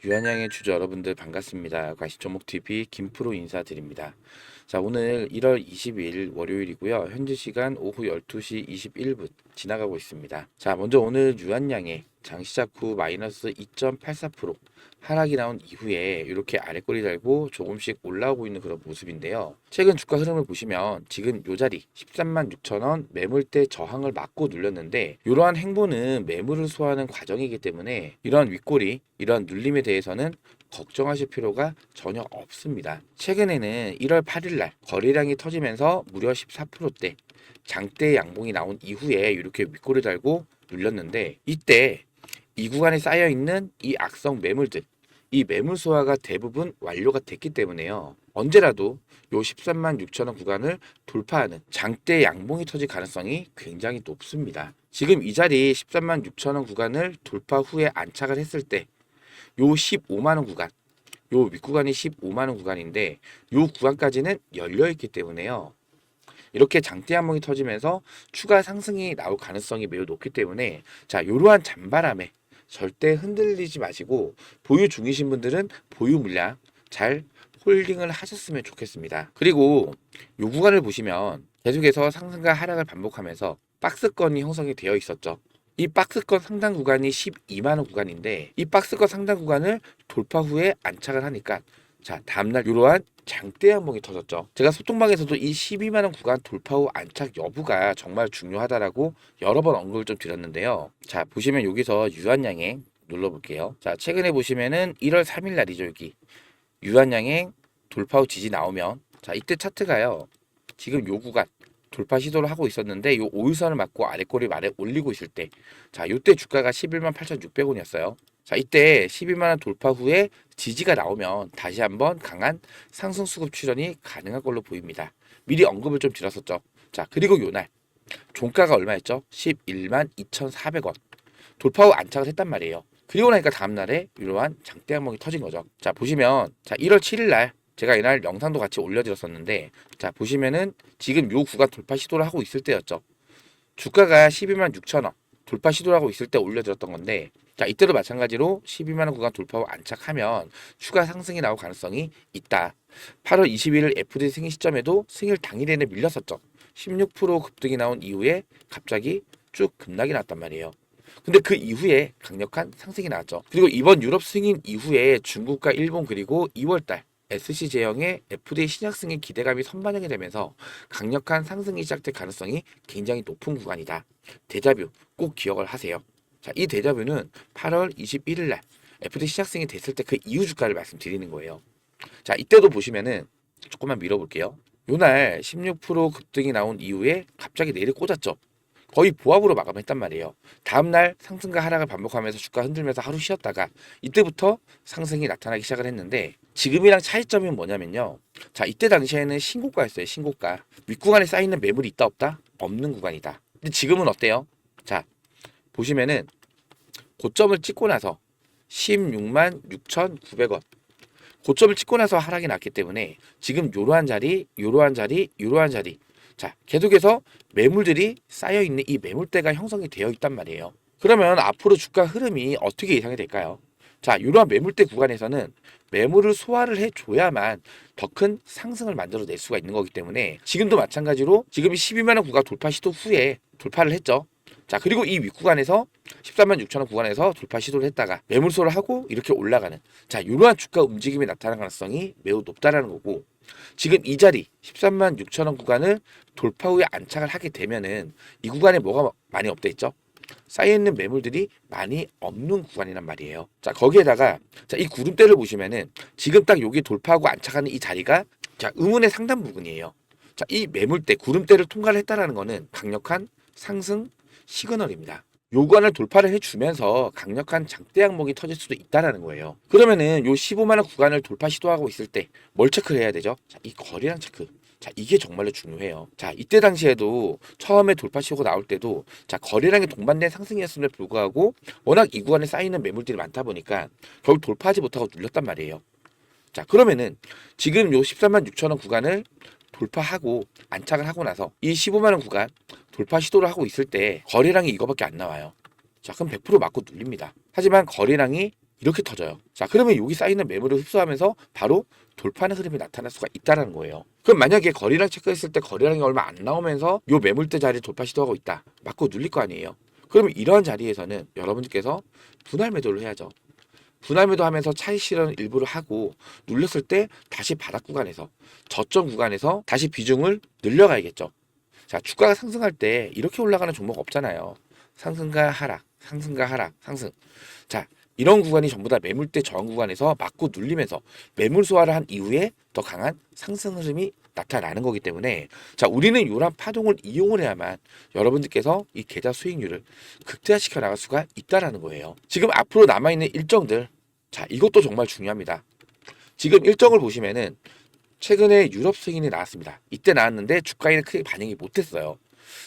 유한양의 주주 여러분들 반갑습니다. 과시종목TV 김프로 인사드립니다. 자, 오늘 1월 22일 월요일이고요. 현재 시간 오후 12시 21분 지나가고 있습니다. 자, 먼저 오늘 유한양의 장 시작 후 마이너스 2.84% 하락이 나온 이후에 이렇게 아래꼬리 달고 조금씩 올라오고 있는 그런 모습인데요. 최근 주가 흐름을 보시면 지금 요 자리 13만 6천 원 매물대 저항을 막고 눌렸는데 이러한 행보는 매물을 소화하는 과정이기 때문에 이런 윗꼬리, 이런 눌림에 대해서는 걱정하실 필요가 전혀 없습니다. 최근에는 1월 8일 날 거래량이 터지면서 무려 14%대 장대 양봉이 나온 이후에 이렇게 윗꼬리 달고 눌렸는데 이때 이 구간에 쌓여 있는 이 악성 매물들, 이 매물 소화가 대부분 완료가 됐기 때문에요. 언제라도 요 13만 6천 원 구간을 돌파하는 장대 양봉이 터질 가능성이 굉장히 높습니다. 지금 이 자리 13만 6천 원 구간을 돌파 후에 안착을 했을 때 요 15만 원 구간, 요 윗구간이 15만 원 구간인데 요 구간까지는 열려 있기 때문에요. 이렇게 장대 양봉이 터지면서 추가 상승이 나올 가능성이 매우 높기 때문에 자, 이러한 잔바람에 절대 흔들리지 마시고 보유 중이신 분들은 보유 물량 잘 홀딩을 하셨으면 좋겠습니다. 그리고 요 구간을 보시면 계속해서 상승과 하락을 반복하면서 박스권이 형성이 되어 있었죠. 이 박스권 상단 구간이 12만 원 구간인데 이 박스권 상단 구간을 돌파 후에 안착을 하니까 자, 다음날 이러한 장대 양봉이 터졌죠. 제가 소통방에서도 이 12만 원 구간 돌파 후 안착 여부가 정말 중요하다라고 여러 번 언급을 좀 드렸는데요. 자, 보시면 여기서 유한양행 눌러볼게요. 자, 최근에 보시면은 1월 3일 날이죠. 여기 유한양행 돌파 후 지지 나오면 자, 이때 차트가요. 지금 요 구간 돌파 시도를 하고 있었는데 요 5일선을 맞고 아래꼬리 말에 올리고 있을 때 자, 요때 주가가 11만 8,600원이었어요. 자, 이때 12만 원 돌파 후에 지지가 나오면 다시 한번 강한 상승 수급 출현이 가능한 걸로 보입니다. 미리 언급을 좀 드렸었죠. 자, 그리고 요날 종가가 얼마였죠? 11만 2,400원. 돌파 후 안착을 했단 말이에요. 그리고 나니까 다음날에 이러한 장대 양봉이 터진 거죠. 자, 보시면 자, 1월 7일 날 제가 이날 영상도 같이 올려드렸었는데 자, 보시면은 지금 요 구간 돌파 시도를 하고 있을 때였죠. 주가가 12만 6천 원 돌파 시도를 하고 있을 때 올려드렸던 건데 자, 이때도 마찬가지로 12만 원 구간 돌파 후 안착하면 추가 상승이 나올 가능성이 있다. 8월 21일 FD 승인 시점에도 승일 당일에는 밀렸었죠. 16% 급등이 나온 이후에 갑자기 쭉 급락이 났단 말이에요. 근데 그 이후에 강력한 상승이 나왔죠. 그리고 이번 유럽 승인 이후에 중국과 일본 그리고 2월달 SC 제형의 FDA 신약 승인 기대감이 선반영이 되면서 강력한 상승이 시작될 가능성이 굉장히 높은 구간이다. 데자뷰 꼭 기억을 하세요. 자, 이 데자뷰는 8월 21일 날 FDA 신약 승인이 됐을 때 그 이후 주가를 말씀드리는 거예요. 자, 이때도 보시면은 조금만 밀어볼게요. 요날 16% 급등이 나온 이후에 갑자기 내리 꽂았죠. 거의 보합으로 마감했단 말이에요. 다음날 상승과 하락을 반복하면서 주가 흔들면서 하루 쉬었다가 이때부터 상승이 나타나기 시작을 했는데 지금이랑 차이점이 뭐냐면요. 자, 이때 당시에는 신고가였어요. 신고가. 윗구간에 쌓이는 매물이 있다 없다? 없는 구간이다. 근데 지금은 어때요? 자, 보시면은 고점을 찍고 나서 16만 6,900원. 고점을 찍고 나서 하락이 났기 때문에 지금 요러한 자리, 요러한 자리, 요러한 자리. 자, 계속해서 매물들이 쌓여있는 이 매물대가 형성이 되어 있단 말이에요. 그러면 앞으로 주가 흐름이 어떻게 예상이 될까요? 자, 이러한 매물대 구간에서는 매물을 소화를 해줘야만 더 큰 상승을 만들어낼 수가 있는 거기 때문에 지금도 마찬가지로 지금이 12만 원 구간 돌파 시도 후에 돌파를 했죠. 자, 그리고 이 윗구간에서 13만 6천 원 구간에서 돌파 시도를 했다가 매물소를 하고 이렇게 올라가는 자, 이러한 주가 움직임이 나타날 가능성이 매우 높다라는 거고 지금 이 자리 13만 6천 원 구간을 돌파 후에 안착을 하게 되면은 이 구간에 뭐가 많이 업돼 있죠? 쌓여있는 매물들이 많이 없는 구간이란 말이에요. 자, 거기에다가 자, 이 구름대를 보시면은 지금 딱 여기 돌파하고 안착하는 이 자리가 자, 음운의 상단 부분이에요. 자, 이 매물대 구름대를 통과를 했다라는 거는 강력한 상승 시그널입니다. 요구안을 돌파를 해주면서 강력한 장대 양봉이 터질 수도 있다라는 거예요. 그러면은 요 15만 원 구간을 돌파 시도하고 있을 때 뭘 체크를 해야 되죠? 자, 이 거래량 체크. 자, 이게 정말로 중요해요. 자, 이때 당시에도 처음에 돌파 시도가 나올 때도 자, 거래량이 동반된 상승이었음에도 불구하고 워낙 이 구간에 쌓이는 매물들이 많다 보니까 결국 돌파하지 못하고 눌렸단 말이에요. 자, 그러면은 지금 요 13만 6천 원 구간을 돌파하고 안착을 하고 나서 이 15만 원 구간 돌파 시도를 하고 있을 때 거래량이 이거밖에 안 나와요. 자, 그럼 100% 맞고 눌립니다. 하지만 거래량이 이렇게 터져요. 자, 그러면 여기 쌓이는 매물을 흡수하면서 바로 돌파하는 흐름이 나타날 수가 있다는 거예요. 그럼 만약에 거래량 체크했을 때 거래량이 얼마 안 나오면서 요 매물대 자리 돌파 시도하고 있다. 맞고 눌릴 거 아니에요. 그러면 이러한 자리에서는 여러분들께서 분할 매도를 해야죠. 분할 매도하면서 차익 실현 일부를 하고 눌렸을 때 다시 바닥 구간에서 저점 구간에서 다시 비중을 늘려가야겠죠. 자, 주가가 상승할 때 이렇게 올라가는 종목 없잖아요. 상승과 하락, 상승과 하락, 상승. 자, 이런 구간이 전부 다 매물대 저항 구간에서 맞고 눌리면서 매물 소화를 한 이후에 더 강한 상승 흐름이 나타나는 거기 때문에 자, 우리는 이러한 파동을 이용을 해야만 여러분들께서 이 계좌 수익률을 극대화시켜 나갈 수가 있다라는 거예요. 지금 앞으로 남아있는 일정들, 자, 이것도 정말 중요합니다. 지금 일정을 보시면은 최근에 유럽 승인이 나왔습니다. 이때 나왔는데 주가에는 크게 반영이 못했어요.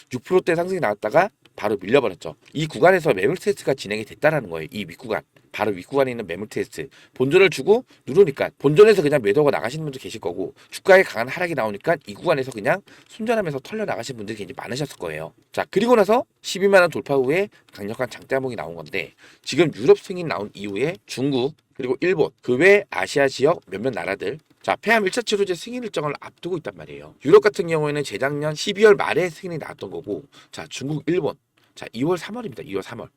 6%대 상승이 나왔다가 바로 밀려버렸죠. 이 구간에서 매물 테스트가 진행이 됐다라는 거예요. 이 윗구간. 바로 윗구간에 있는 매물 테스트. 본전을 주고 누르니까 본전에서 그냥 매도하고 나가시는 분도 계실 거고 주가에 강한 하락이 나오니까 이 구간에서 그냥 손절하면서 털려 나가신 분들이 굉장히 많으셨을 거예요. 자, 그리고 나서 12만 원 돌파 후에 강력한 장대 한봉이 나온 건데 지금 유럽 승인 나온 이후에 중국 그리고 일본 그 외 아시아 지역 몇몇 나라들 자, 폐암 1차 치료제 승인 일정을 앞두고 있단 말이에요. 유럽 같은 경우에는 재작년 12월 말에 승인이 나왔던 거고 자, 중국, 일본 자, 2월 3월입니다. 2월 3월.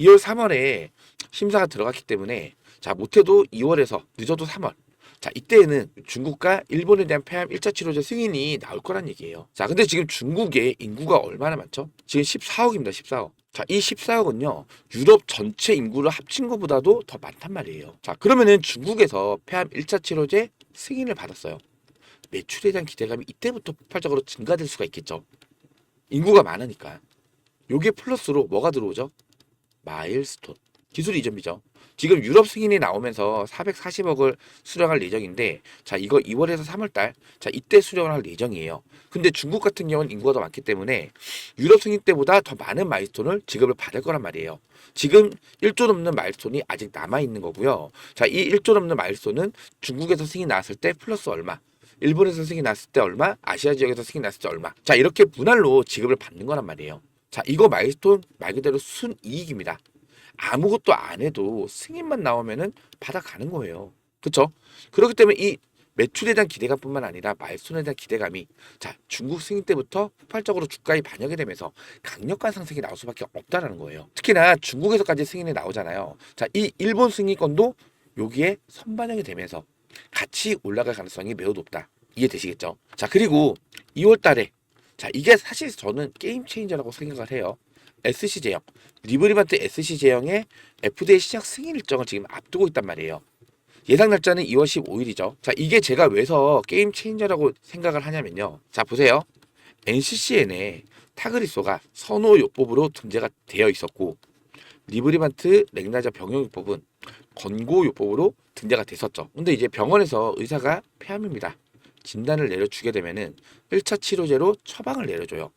2월 3월에 심사가 들어갔기 때문에 자, 못해도 2월에서 늦어도 3월. 자, 이때에는 중국과 일본에 대한 폐암 1차 치료제 승인이 나올 거란 얘기예요. 자, 근데 지금 중국의 인구가 얼마나 많죠? 지금 14억입니다. 14억. 자, 이 14억은요, 유럽 전체 인구를 합친 것보다도 더 많단 말이에요. 자, 그러면은 중국에서 폐암 1차 치료제 승인을 받았어요. 매출에 대한 기대감이 이때부터 폭발적으로 증가될 수가 있겠죠. 인구가 많으니까. 요게 플러스로 뭐가 들어오죠? 마일스톤. 기술 이전비죠. 지금 유럽 승인이 나오면서 440억을 수령할 예정인데 자, 이거 2월에서 3월달 자, 이때 수령을 할 예정이에요. 근데 중국 같은 경우는 인구가 더 많기 때문에 유럽 승인 때보다 더 많은 마일스톤을 지급을 받을 거란 말이에요. 지금 1조 넘는 마일스톤이 아직 남아있는 거고요. 자, 이 1조 넘는 마일스톤은 중국에서 승인 나왔을 때 플러스 얼마, 일본에서 승인 났을 때 얼마, 아시아 지역에서 승인 났을 때 얼마. 자, 이렇게 분할로 지급을 받는 거란 말이에요. 자, 이거 마일스톤 말 그대로 순이익입니다. 아무것도 안 해도 승인만 나오면은 받아가는 거예요. 그렇죠? 그렇기 때문에 이 매출에 대한 기대감뿐만 아니라 마일스톤에 대한 기대감이 자, 중국 승인 때부터 폭발적으로 주가에 반영이 되면서 강력한 상승이 나올 수밖에 없다라는 거예요. 특히나 중국에서까지 승인이 나오잖아요. 자, 이 일본 승인권도 여기에 선반영이 되면서 같이 올라갈 가능성이 매우 높다. 이해되시겠죠? 자, 그리고 2월 달에 자, 이게 사실 저는 게임 체인저라고 생각을 해요. SC 제형, 리브리반트 SC 제형의 FDA 시작 승인 일정을 지금 앞두고 있단 말이에요. 예상 날짜는 2월 15일이죠. 자, 이게 제가 왜서 게임 체인저라고 생각을 하냐면요. 자, 보세요. NCCN에 타그리소가 선호요법으로 등재가 되어 있었고 리브리반트 렉나자 병용요법은 권고요법으로 등재가 됐었죠. 근데 이제 병원에서 의사가 폐암입니다. 진단을 내려주게 되면은 1차 치료제로 처방을 내려줘요.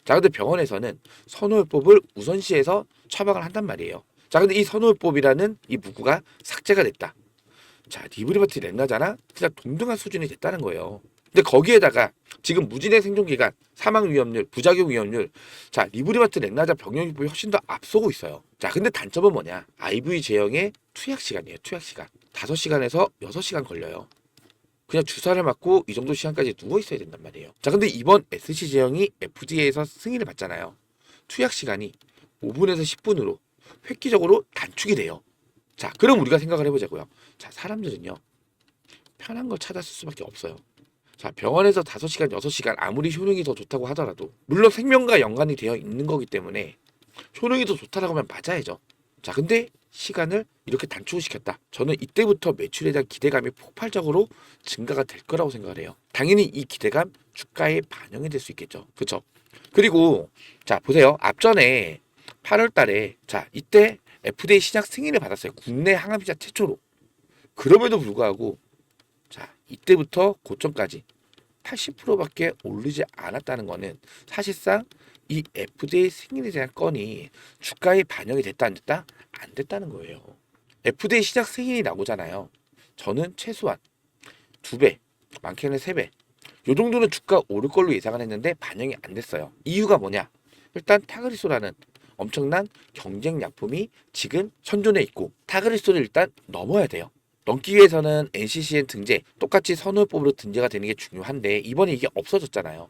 자, 근데 병원에서는 선호요법을 우선시해서 처방을 한단 말이에요. 자, 근데 이 선호요법이라는 이 문구가 삭제가 됐다. 자, 리브리바티 렉나자나 진짜 동등한 수준이 됐다는 거예요. 근데 거기에다가 지금 무진행 생존기간, 사망 위험률, 부작용 위험률, 자, 리브리바트 렉나자 병용요법이 훨씬 더 앞서고 있어요. 자, 근데 단점은 뭐냐? IV 제형의 투약 시간이에요. 투약 시간. 5시간에서 6시간 걸려요. 그냥 주사를 맞고 이 정도 시간까지 누워 있어야 된단 말이에요. 자, 근데 이번 SC 제형이 FDA에서 승인을 받잖아요. 투약 시간이 5분에서 10분으로 획기적으로 단축이 돼요. 자, 그럼 우리가 생각을 해보자고요. 자, 사람들은요, 편한 걸 찾았을 수밖에 없어요. 자, 병원에서 5시간, 6시간 아무리 효능이 더 좋다고 하더라도 물론 생명과 연관이 되어 있는 거기 때문에 효능이 더 좋다라고 하면 맞아야죠. 자, 근데 시간을 이렇게 단축을 시켰다. 저는 이때부터 매출에 대한 기대감이 폭발적으로 증가가 될 거라고 생각을 해요. 당연히 이 기대감 주가에 반영이 될 수 있겠죠. 그렇죠? 그리고 자, 보세요. 앞전에 8월 달에 자, 이때 FDA 신약 승인을 받았어요. 국내 항암주사 최초로. 그럼에도 불구하고 자, 이때부터 고점까지 80%밖에 오르지 않았다는 거는 사실상 이 FDA 승인에 대한 건이 주가에 반영이 됐다 안 됐다? 안 됐다는 거예요. FDA 시작 승인이 나오잖아요. 저는 최소한 2배, 많게는 3배. 요 정도는 주가 오를 걸로 예상을 했는데 반영이 안 됐어요. 이유가 뭐냐? 일단 타그리소라는 엄청난 경쟁 약품이 지금 선존에 있고 타그리스를 일단 넘어야 돼요. 넘기 위해서는 NCCN 등재, 똑같이 선호요법으로 등재가 되는 게 중요한데 이번에 이게 없어졌잖아요.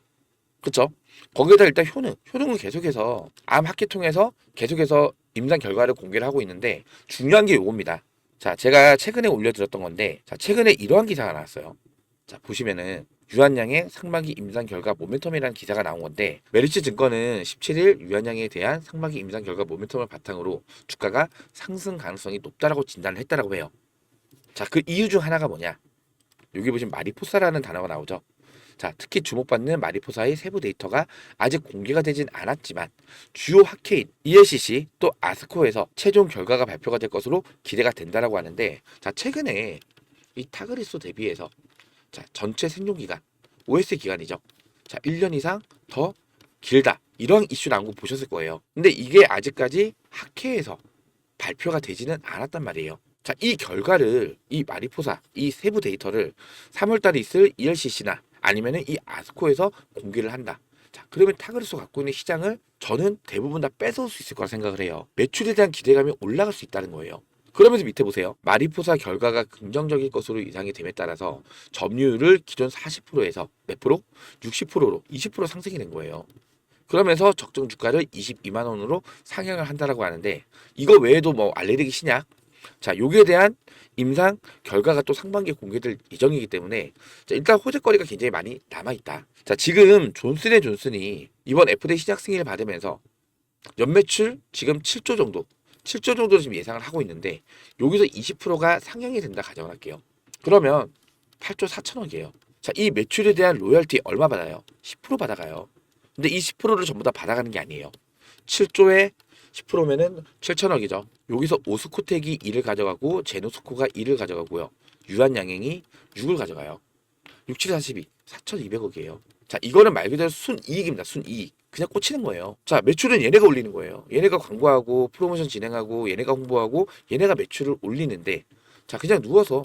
그쵸? 거기에다 일단 효능은 계속해서 암 학회 통해서 계속해서 임상 결과를 공개를 하고 있는데 중요한 게 요겁니다. 자, 제가 최근에 올려드렸던 건데, 자, 최근에 이러한 기사가 나왔어요. 자, 보시면은 유한양의 상반기 임상 결과 모멘텀이라는 기사가 나온 건데, 메리츠 증권은 17일 유한양에 대한 상반기 임상 결과 모멘텀을 바탕으로 주가가 상승 가능성이 높다라고 진단을 했다라고 해요. 자, 그 이유 중 하나가 뭐냐? 여기 보시면 마리포사라는 단어가 나오죠. 자, 특히 주목받는 마리포사의 세부 데이터가 아직 공개가 되진 않았지만 주요 학회인 ELCC 또 아스코에서 최종 결과가 발표가 될 것으로 기대가 된다라고 하는데, 자, 최근에 이 타그리소 대비해서 자, 전체 생존 기간, OS 기간이죠. 자, 1년 이상 더 길다. 이런 이슈 나온 거 보셨을 거예요. 근데 이게 아직까지 학회에서 발표가 되지는 않았단 말이에요. 자, 이 결과를 이 마리포사, 이 세부 데이터를 3월 달에 있을 ELCC나 아니면은 이 아스코에서 공개를 한다. 자, 그러면 타그리소 갖고 있는 시장을 저는 대부분 다 뺏어올 수 있을 거라 생각을 해요. 매출에 대한 기대감이 올라갈 수 있다는 거예요. 그러면서 밑에 보세요. 마리포사 결과가 긍정적일 것으로 예상이 됨에 따라서 점유율을 기존 40%에서 몇 프로? 60%로 20% 상승이 된 거예요. 그러면서 적정 주가를 22만 원으로 상향을 한다라고 하는데, 이거 외에도 뭐 알레르기 신약, 자, 여기에 대한 임상 결과가 또 상반기에 공개될 예정이기 때문에 자, 일단 호재거리가 굉장히 많이 남아있다. 자, 지금 존슨앤존슨이 이번 FDA 신약 승인을 받으면서 연매출 지금 7조 정도, 7조 정도로 지금 예상을 하고 있는데, 여기서 20%가 상향이 된다 가정을 할게요. 그러면 8조 4천억이에요. 자, 이 매출에 대한 로열티 얼마 받아요? 10% 받아가요. 근데 이 10%를 전부 다 받아가는 게 아니에요. 7조에 10%면은 7천억이죠. 여기서 오스코텍이 1을 가져가고 제노스코가 1을 가져가고요. 유한양행이 6을 가져가요. 6, 7, 42, 4,200억이에요. 자, 이거는 말 그대로 순이익입니다. 순이익. 그냥 꽂히는 거예요. 자, 매출은 얘네가 올리는 거예요. 얘네가 광고하고 프로모션 진행하고 얘네가 홍보하고 얘네가 매출을 올리는데, 자, 그냥 누워서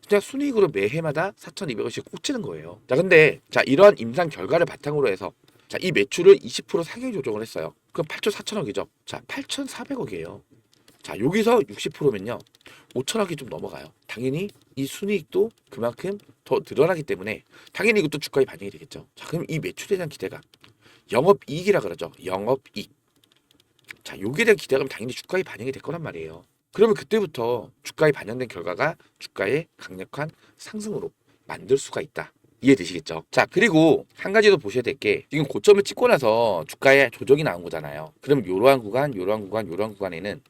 그냥 순이익으로 매해마다 4,200원씩 꽂히는 거예요. 자, 근데 자, 이러한 임상 결과를 바탕으로 해서 자, 이 매출을 20% 상향 조정을 했어요. 그럼 8조 4천억이죠. 자, 8,400억이에요. 자, 여기서 60%면요. 5천억이 좀 넘어가요. 당연히 이 순이익도 그만큼 더 늘어나기 때문에 당연히 이것도 주가에 반영이 되겠죠. 자, 그럼 이 매출에 대한 기대감, 영업이익이라 그러죠. 영업이익. 자, 여기에 대한 기대감이 당연히 주가에 반영이 될 거란 말이에요. 그러면 그때부터 주가에 반영된 결과가 주가의 강력한 상승으로 만들 수가 있다. 이해되시겠죠? 자, 그리고 한 가지 더 보셔야 될 게, 지금 고점을 찍고 나서 주가에 조정이 나온 거잖아요. 그럼 이러한 구간, 이러한 구간, 이러한 구간에는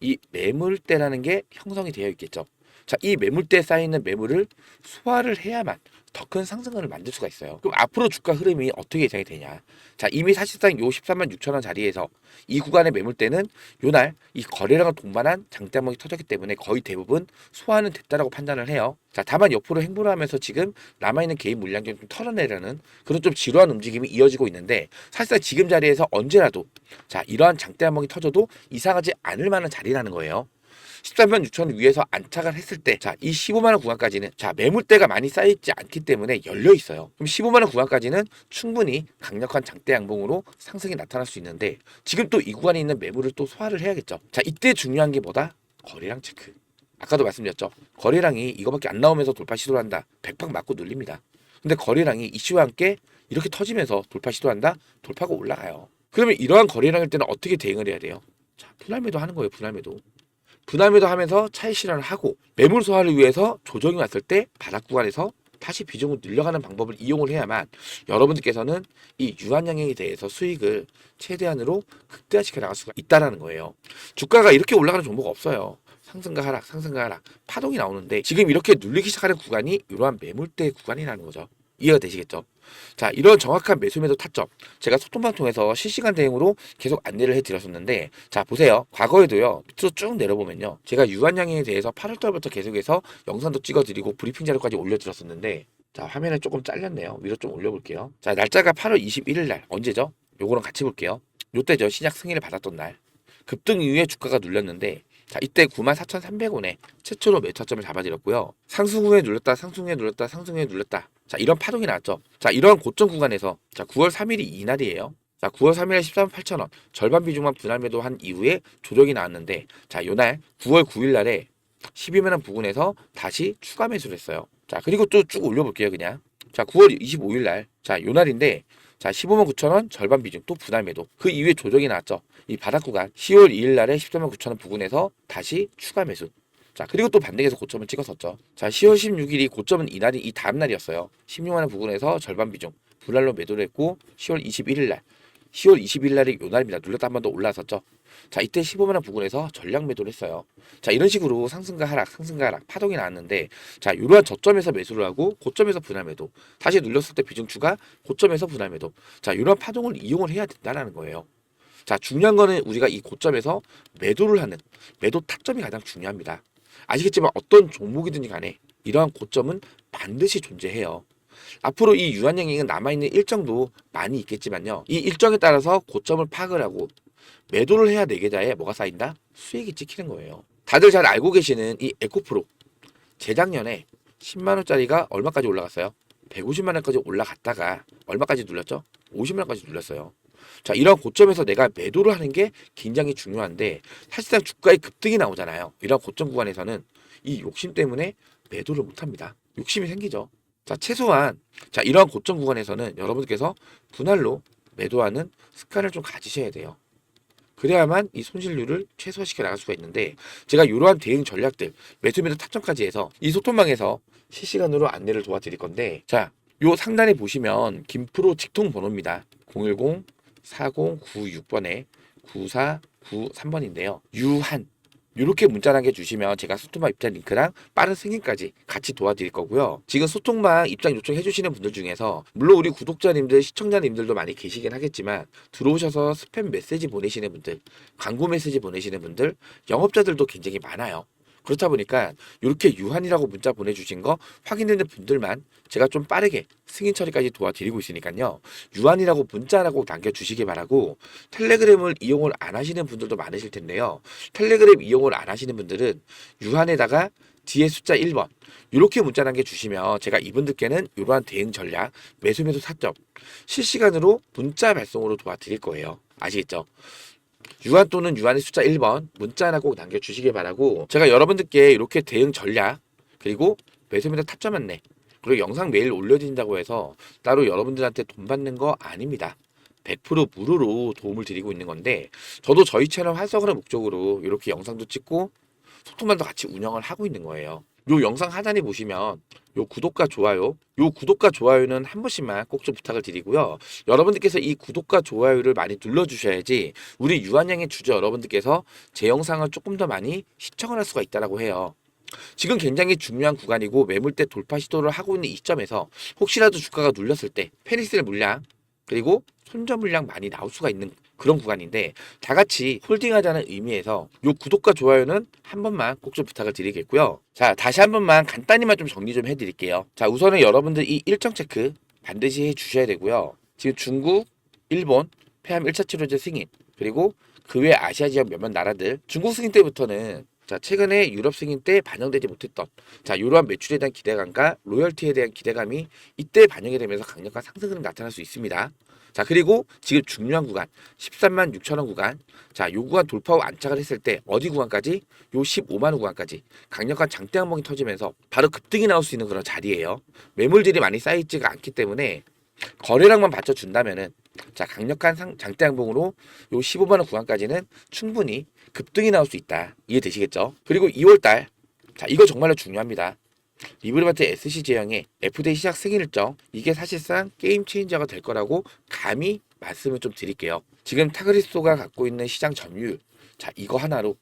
이 매물대라는 게 형성이 되어 있겠죠. 자, 이 매물대에 쌓이는 매물을 소화를 해야만 더 큰 상승을 만들 수가 있어요. 그럼 앞으로 주가 흐름이 어떻게 예상이 되냐? 자, 이미 사실상 요 13만 6천 원 자리에서 이 구간의 매물대는 요날 이 거래량을 동반한 장대목이 터졌기 때문에 거의 대부분 소화는 됐다라고 판단을 해요. 자, 다만 옆으로 행보를 하면서 지금 남아있는 개인 물량 좀 털어내려는 그런 좀 지루한 움직임이 이어지고 있는데, 사실상 지금 자리에서 언제라도 자, 이러한 장대목이 터져도 이상하지 않을 만한 자리라는 거예요. 13만 6천 원 위에서 안착을 했을 때, 자, 이 15만 원 구간까지는 자, 매물대가 많이 쌓여있지 않기 때문에 열려 있어요. 그럼 15만 원 구간까지는 충분히 강력한 장대 양봉으로 상승이 나타날 수 있는데, 지금 또 이 구간에 있는 매물을 또 소화를 해야겠죠. 자, 이때 중요한 게 뭐다? 거래량 체크. 아까도 말씀드렸죠. 거래량이 이거밖에 안 나오면서 돌파 시도를 한다. 100박 맞고 눌립니다. 근데 거래량이 이슈와 함께 이렇게 터지면서 돌파 시도한다. 돌파가 올라가요. 그러면 이러한 거래량일 때는 어떻게 대응을 해야 돼요? 자, 분할매도 하는 거예요. 분할매도. 분할매도 하면서 차익 실현을 하고, 매물 소화를 위해서 조정이 왔을 때 바닥 구간에서 다시 비중을 늘려가는 방법을 이용을 해야만 여러분들께서는 이 유한양행에 대해서 수익을 최대한으로 극대화시켜 나갈 수가 있다는 거예요. 주가가 이렇게 올라가는 종목 없어요. 상승과 하락, 상승과 하락, 파동이 나오는데 지금 이렇게 눌리기 시작하는 구간이 이러한 매물대 구간이라는 거죠. 이해가 되시겠죠? 자, 이런 정확한 매수매도 타점, 제가 소통방통에서 실시간 대응으로 계속 안내를 해드렸었는데, 자, 보세요. 과거에도요, 밑으로 쭉 내려보면요, 제가 유한양행에 대해서 8월달부터 계속해서 영상도 찍어드리고 브리핑 자료까지 올려드렸었는데, 자, 화면을 조금 잘렸네요. 위로 좀 올려볼게요. 자, 날짜가 8월 21일 날, 언제죠? 요거랑 같이 볼게요. 요때죠. 신약 승인을 받았던 날. 급등 이후에 주가가 눌렸는데, 자, 이때 94,300원에 최초로 매수 타점을 잡아드렸고요. 상승 후에 눌렸다, 상승 후에 눌렸다, 상승 후에 눌렸다. 자, 이런 파동이 나왔죠. 자, 이런 고점 구간에서 자, 9월 3일이 이날이에요. 자, 9월 3일에 13만 8천 원 절반 비중만 분할 매도한 이후에 조정이 나왔는데, 자, 요날 9월 9일 날에 12만 원 부근에서 다시 추가 매수를 했어요. 자, 그리고 또 쭉 올려볼게요, 그냥. 자, 9월 25일 날, 자, 요날인데, 자, 15만 9천 원 절반 비중 또 분할 매도. 그 이후에 조정이 나왔죠. 이 바닥 구간 10월 2일 날에 14만 9천 원 부근에서 다시 추가 매수. 자, 그리고 또 반등해서 고점을 찍었었죠. 자, 10월 16일이 고점은 이날이 이 다음 날이었어요. 16만 원 부근에서 절반 비중 분할로 매도를 했고, 10월 21일 날, 10월 20일 날이 요 날입니다. 눌렸다 한 번 더 올라섰죠. 자, 이때 15만 원 부근에서 전략 매도를 했어요. 자, 이런 식으로 상승과 하락, 상승과 하락, 파동이 나왔는데, 자, 이러한 저점에서 매수를 하고 고점에서 분할 매도, 다시 눌렸을 때 비중 추가, 고점에서 분할 매도. 자, 이러한 파동을 이용을 해야 된다는 거예요. 자, 중요한 거는 우리가 이 고점에서 매도를 하는 매도 타점이 가장 중요합니다. 아시겠지만 어떤 종목이든지 간에 이러한 고점은 반드시 존재해요. 앞으로 이 유한양행은 남아있는 일정도 많이 있겠지만요. 이 일정에 따라서 고점을 파악을 하고 매도를 해야 내 계좌에 뭐가 쌓인다? 수익이 찍히는 거예요. 다들 잘 알고 계시는 이 에코프로. 재작년에 10만 원짜리가 얼마까지 올라갔어요? 150만 원까지 올라갔다가 얼마까지 눌렸죠? 50만 원까지 눌렸어요. 자, 이런 고점에서 내가 매도를 하는 게 굉장히 중요한데, 사실상 주가의 급등이 나오잖아요. 이런 고점 구간에서는 이 욕심 때문에 매도를 못합니다. 욕심이 생기죠. 자, 최소한 자, 이러한 고점 구간에서는 여러분들께서 분할로 매도하는 습관을 좀 가지셔야 돼요. 그래야만 이 손실률을 최소화시켜 나갈 수가 있는데, 제가 이러한 대응 전략들, 매수 매도 타점까지 해서 이 소통방에서 실시간으로 안내를 도와드릴 건데, 자, 요 상단에 보시면 김프로 직통 번호입니다. 010-4096번에 9493번인데요. 유한 이렇게 문자 남겨주시면 제가 소통방 입장 링크랑 빠른 승인까지 같이 도와드릴 거고요. 지금 소통방 입장 요청해 주시는 분들 중에서 물론 우리 구독자님들, 시청자님들도 많이 계시긴 하겠지만, 들어오셔서 스팸 메시지 보내시는 분들, 광고 메시지 보내시는 분들, 영업자들도 굉장히 많아요. 그렇다 보니까 이렇게 유한이라고 문자 보내주신 거 확인되는 분들만 제가 좀 빠르게 승인 처리까지 도와드리고 있으니까요. 유한이라고 문자라고 남겨주시기 바라고, 텔레그램을 이용을 안 하시는 분들도 많으실 텐데요. 텔레그램 이용을 안 하시는 분들은 유한에다가 뒤에 숫자 1번 이렇게 문자 남겨주시면 제가 이분들께는 이러한 대응 전략, 매수 매도 타점 실시간으로 문자 발송으로 도와드릴 거예요. 아시겠죠? 유한 또는 유한의 숫자 1번 문자 하나 꼭 남겨주시기 바라고, 제가 여러분들께 이렇게 대응 전략, 그리고 매수 매도 타점 안내, 그리고 영상 매일 올려드린다고 해서 따로 여러분들한테 돈 받는 거 아닙니다. 100% 무료로 도움을 드리고 있는 건데, 저도 저희 채널 활성화를 목적으로 이렇게 영상도 찍고 소통방도 같이 운영을 하고 있는 거예요. 요 영상 하단에 보시면 요 구독과 좋아요, 요 구독과 좋아요는 한 번씩만 꼭 좀 부탁을 드리고요. 여러분들께서 이 구독과 좋아요를 많이 눌러주셔야지 우리 유한양의 주주 여러분들께서 제 영상을 조금 더 많이 시청을 할 수가 있다라고 해요. 지금 굉장히 중요한 구간이고, 매물대 돌파 시도를 하고 있는 이 시점에서 혹시라도 주가가 눌렸을 때 페닉셀 물량, 그리고 손절 물량 많이 나올 수가 있는 그런 구간인데, 다 같이 홀딩하자는 의미에서 요 구독과 좋아요는 한 번만 꼭 좀 부탁을 드리겠고요. 자, 다시 한 번만 간단히만 좀 정리 좀 해드릴게요. 자, 우선은 여러분들 이 일정 체크 반드시 해 주셔야 되고요. 지금 중국, 일본 폐암 1차 치료제 승인, 그리고 그 외 아시아 지역 몇몇 나라들 중국 승인 때부터는, 자, 최근에 유럽 승인 때 반영되지 못했던, 자, 이러한 매출에 대한 기대감과 로열티에 대한 기대감이 이때 반영이 되면서 강력한 상승을 나타날 수 있습니다. 자, 그리고 지금 중요한 구간 13만 6천 원 구간, 자, 요 구간 돌파 후 안착을 했을 때 어디 구간까지? 요 15만 원 구간까지 강력한 장대 항목이 터지면서 바로 급등이 나올 수 있는 그런 자리예요. 매물들이 많이 쌓이지가 않기 때문에 거래량만 받쳐준다면은, 자, 강력한 장대 항목으로 요 15만 원 구간까지는 충분히 급등이 나올 수 있다. 이해되시겠죠? 그리고 2월달, 자, 이거 정말로 중요합니다. 리브르마트 SC 제형의 FDA 시작 승인 일정, 이게 사실상 게임 체인저가 될 거라고 감히 말씀을 좀 드릴게요. 지금 타그리소가 갖고 있는 시장 점유율, 자, 이거 하나로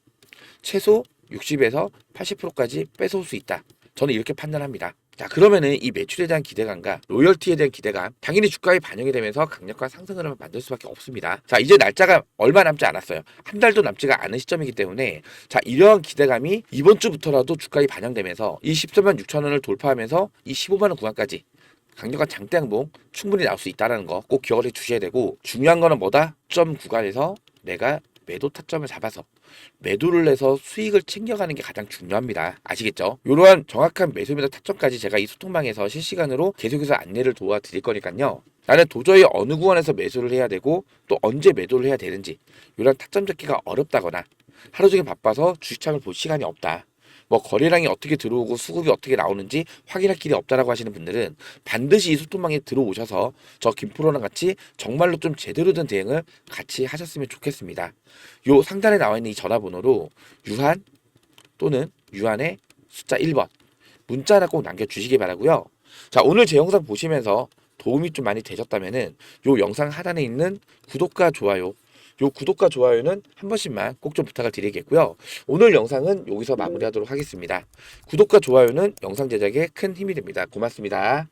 최소 60에서 80%까지 뺏어올 수 있다. 저는 이렇게 판단합니다. 자, 그러면은 이 매출에 대한 기대감과 로열티에 대한 기대감, 당연히 주가에 반영이 되면서 강력한 상승을 만들 수밖에 없습니다. 자, 이제 날짜가 얼마 남지 않았어요. 한 달도 남지가 않은 시점이기 때문에, 자, 이러한 기대감이 이번 주부터라도 주가에 반영되면서 이 13만 6천 원을 돌파하면서 이 15만 원 구간까지 강력한 장대 항목 충분히 나올 수 있다는 거 꼭 기억을 해 주셔야 되고, 중요한 거는 뭐다? 점 구간에서 내가 매도 타점을 잡아서 매도를 해서 수익을 챙겨가는 게 가장 중요합니다. 아시겠죠? 이러한 정확한 매수 매도 타점까지 제가 이 소통방에서 실시간으로 계속해서 안내를 도와드릴 거니까요. 나는 도저히 어느 구간에서 매수를 해야 되고 또 언제 매도를 해야 되는지 이런 타점 잡기가 어렵다거나 하루 종일 바빠서 주식창을 볼 시간이 없다. 뭐 거래량이 어떻게 들어오고 수급이 어떻게 나오는지 확인할 길이 없다라고 하시는 분들은 반드시 이 소통방에 들어오셔서 저 김프로랑 같이 정말로 좀 제대로 된 대응을 같이 하셨으면 좋겠습니다. 요 상단에 나와 있는 이 전화번호로 유한 또는 유한의 숫자 1번 문자 하나 꼭 남겨주시기 바라고요. 자, 오늘 제 영상 보시면서 도움이 좀 많이 되셨다면은 요 영상 하단에 있는 구독과 좋아요, 요 구독과 좋아요는 한 번씩만 꼭 좀 부탁을 드리겠고요. 오늘 영상은 여기서 마무리하도록 하겠습니다. 구독과 좋아요는 영상 제작에 큰 힘이 됩니다. 고맙습니다.